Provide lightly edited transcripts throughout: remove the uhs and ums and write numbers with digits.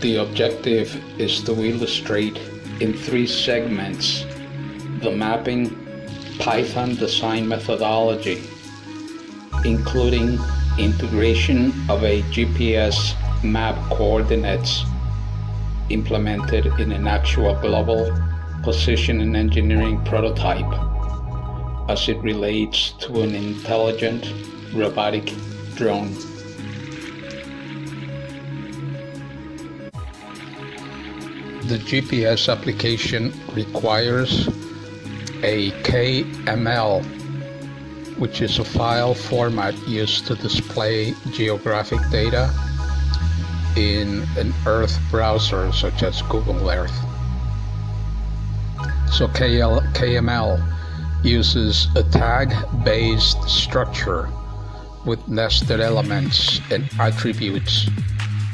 The objective is to illustrate in 3 segments the mapping Python design methodology, including integration of a GPS map coordinates implemented in an actual global position and engineering prototype as it relates to an intelligent robotic drone. The GPS application requires a KML, which is a file format used to display geographic data in an Earth browser such as Google Earth. So KML uses a tag-based structure with nested elements and attributes,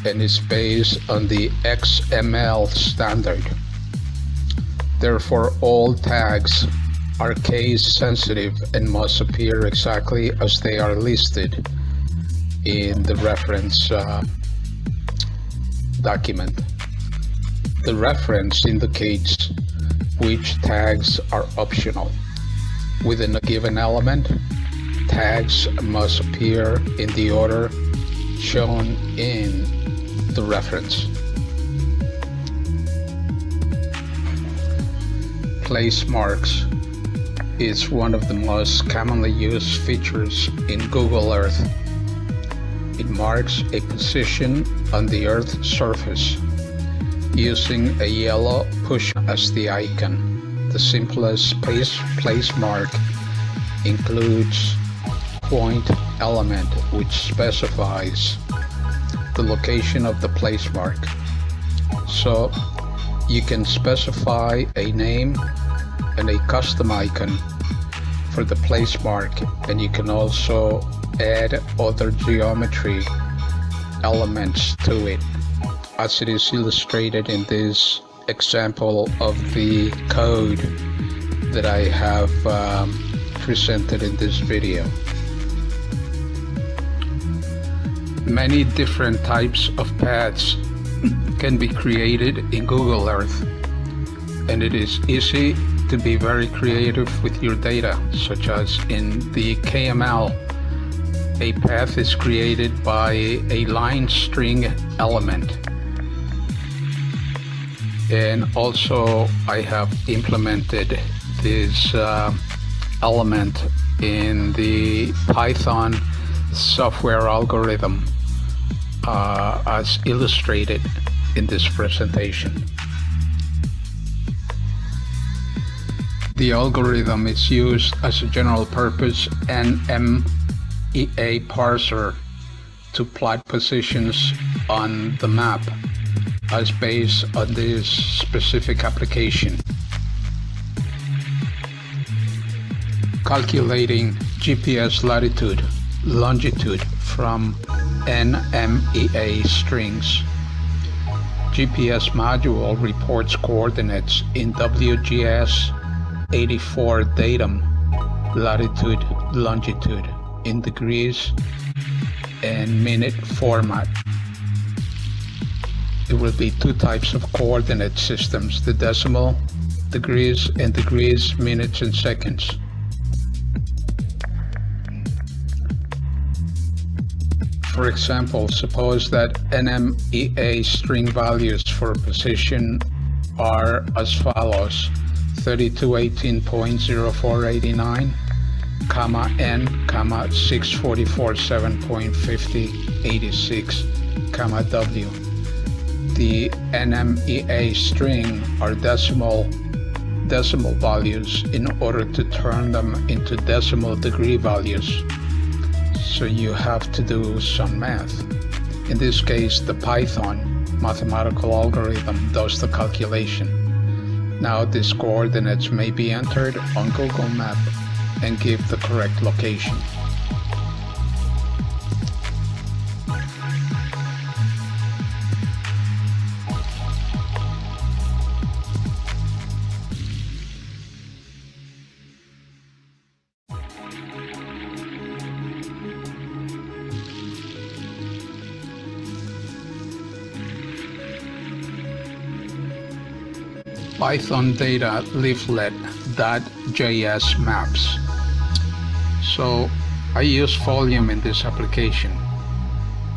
and is based on the XML standard. Therefore, all tags are case sensitive and must appear exactly as they are listed in the reference document. The reference indicates which tags are optional. Within a given element, tags must appear in the order shown in the reference. Place marks is one of the most commonly used features in Google Earth. It marks a position on the Earth's surface using a yellow push as the icon. The simplest place mark includes point element, which specifies the location of the place mark. So you can specify a name and a custom icon for the place mark, and you can also add other geometry elements to it, as it is illustrated in this example of the code that I have presented in this video. Many different types of paths can be created in Google Earth, and it is easy to be very creative with your data, such as in the KML. A path is created by a line string element, and also I have implemented this element in the Python software algorithm as illustrated in this presentation. The algorithm is used as a general purpose NMEA parser to plot positions on the map as based on this specific application. Calculating GPS latitude, longitude from NMEA strings. GPS module reports coordinates in WGS 84 datum, latitude, longitude in degrees and minute format. There will be 2 types of coordinate systems: the decimal degrees and degrees, minutes, and seconds. For example, suppose that NMEA string values for position are as follows: 3218.0489, N, 644.7.5086, W. The NMEA string are decimal values in order to turn them into decimal degree values. So you have to do some math. In this case, the Python mathematical algorithm does the calculation. Now these coordinates may be entered on Google Map and give the correct location. Python data leaflet.js maps. So I use Folio in this application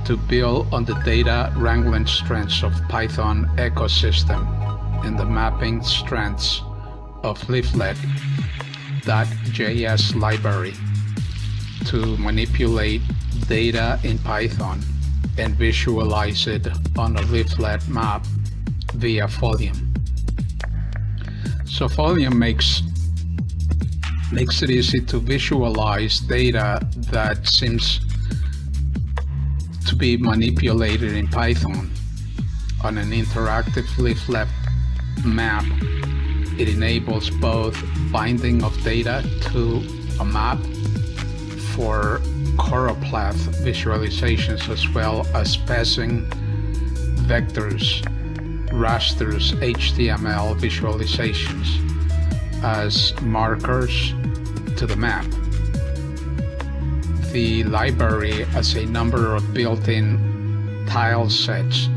to build on the data wrangling strengths of Python ecosystem and the mapping strengths of leaflet.js library to manipulate data in Python and visualize it on a leaflet map via Folio. So Folio makes it easy to visualize data that seems to be manipulated in Python on an interactive leaflet map. It enables both binding of data to a map for choropleth visualizations, as well as passing vectors, rasters, HTML visualizations as markers to the map. The library has a number of built-in tile sets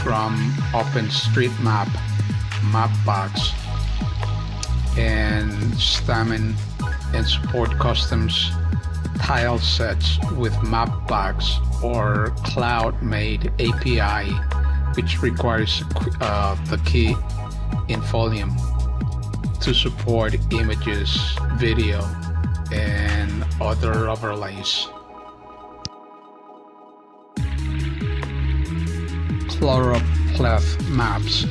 from OpenStreetMap, Mapbox, and Stamen, and support customs tile sets with Mapbox or cloud-made API, which requires the key in Folio to support images, video, and other overlays. Choropleth maps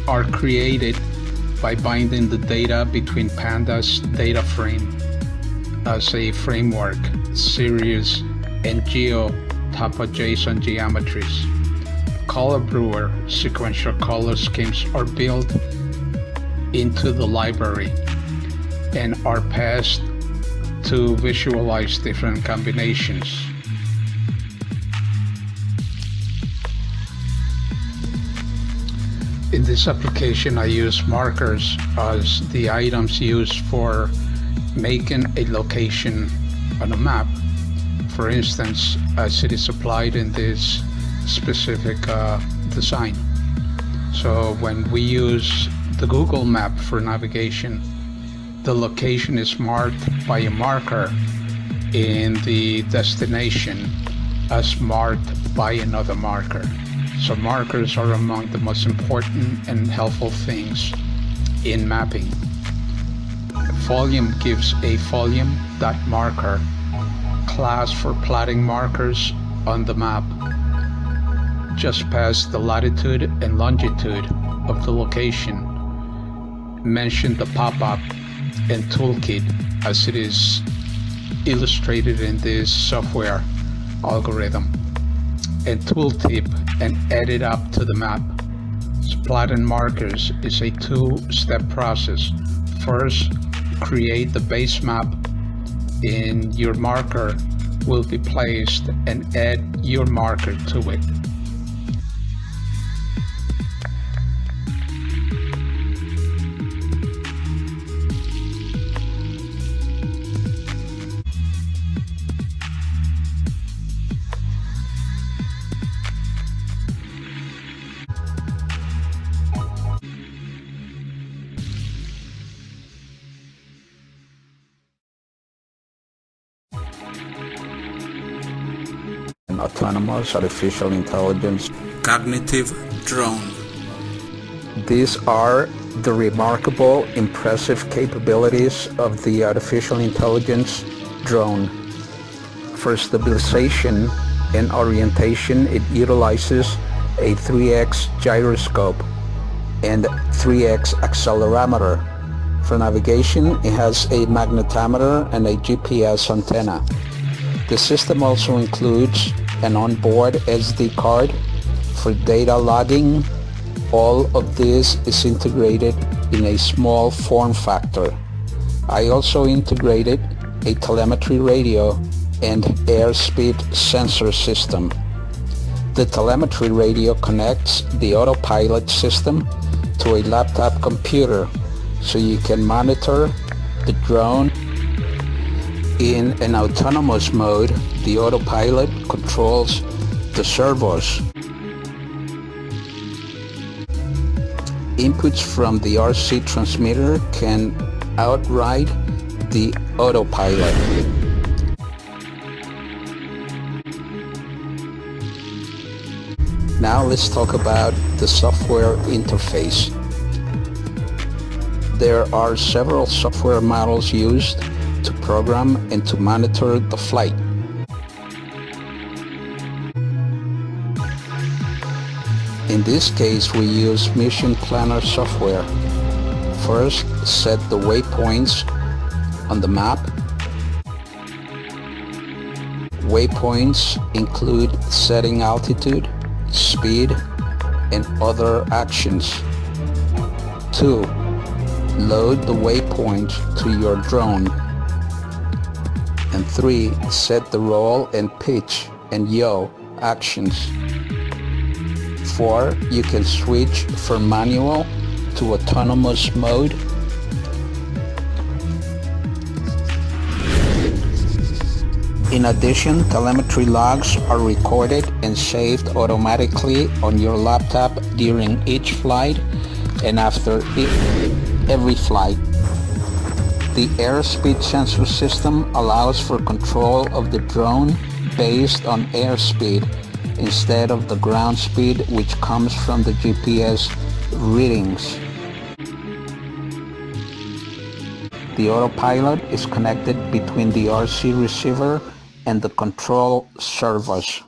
are created by binding the data between Pandas data frame as a framework, series, and geo-type-JSON geometries. Color brewer sequential color schemes are built into the library and are passed to visualize different combinations. In this application, I use markers as the items used for making a location on a map. For instance, as it is applied in this specific design. So when we use the Google map for navigation, the location is marked by a marker in the destination as marked by another marker. So markers are among the most important and helpful things in mapping. Folio gives a Folio.marker class for plotting markers on the map. Just past the latitude and longitude of the location. Mention the pop-up and toolkit as it is illustrated in this software algorithm, and tooltip and add it up to the map. So plotting markers is a two-step process. First, create the base map in your marker will be placed, and add your marker to it. Autonomous artificial intelligence cognitive drone. These are the remarkable, impressive capabilities of the artificial intelligence drone. For stabilization and orientation, it utilizes a 3x gyroscope and 3x accelerometer. For navigation, it has a magnetometer and a GPS antenna. The system also includes an onboard SD card for data logging. All of this is integrated in a small form factor. I also integrated a telemetry radio and airspeed sensor system. The telemetry radio connects the autopilot system to a laptop computer so you can monitor the drone. In an autonomous mode, the autopilot controls the servos. Inputs from the RC transmitter can outride the autopilot. Now let's talk about the software interface. There are several software models used to program and to monitor the flight. In this case, we use Mission Planner software. First, set the waypoints on the map. Waypoints include setting altitude, speed, and other actions. 2. Load the waypoint to your drone. And 3. Set the roll and pitch and yaw actions. 4. You can switch from manual to autonomous mode. In addition, telemetry logs are recorded and saved automatically on your laptop during each flight and after every flight. The airspeed sensor system allows for control of the drone based on airspeed instead of the ground speed, which comes from the GPS readings. The autopilot is connected between the RC receiver and the control servos.